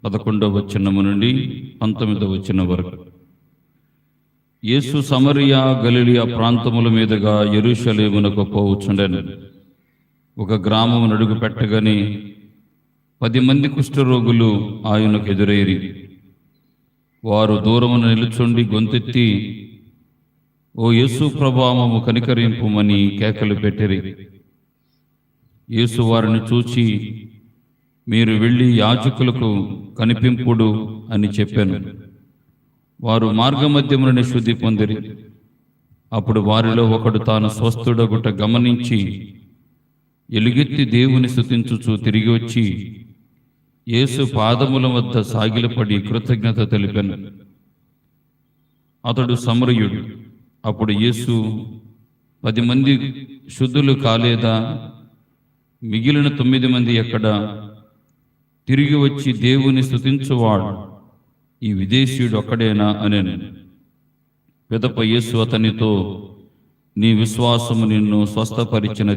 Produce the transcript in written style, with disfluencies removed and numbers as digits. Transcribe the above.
11వ వచనము నుండి 19వ వచనం వరకు. యేసు సమరయ గలిలయ ప్రాంతముల మీదుగా యెరూషలేమునకు పోవుచుండెను. ఒక గ్రామము అడుగు పెట్టగానే 10 మంది కుష్ఠరోగులు ఆయనకు ఎదురైరి. వారు దూరమున నిలుచుండి గొంతెత్తి, ఓ యేసు ప్రభువా, మమ్ము కనికరింపుమని కేకలు పెట్టిరి. యేసు వారిని చూచి, మీరు వెళ్ళి యాజకులకు కనిపింపుడు అని చెప్పాను. వారు మార్గమధ్యమున శుద్ధి పొందిరి. అప్పుడు వారిలో ఒకడు తాను స్వస్థుడగుట గమనించి ఎలుగెత్తి దేవుని స్తుతించుచు తిరిగి వచ్చి యేసు పాదముల వద్ద సాగిలపడి కృతజ్ఞత తెలిపెను. అతడు సమరయుడు. అప్పుడు యేసు, 10 మంది శుద్ధులు కాలేదా? మిగిలిన 9 మంది ఎక్కడా? తిరిగి వచ్చి దేవుని స్తుతించువాడు ఈ విదేశీయుడు ఒక్కడేనా అనెను. పిదప యేసు అతనితో, నీ విశ్వాసము నిన్ను స్వస్థపరిచినది.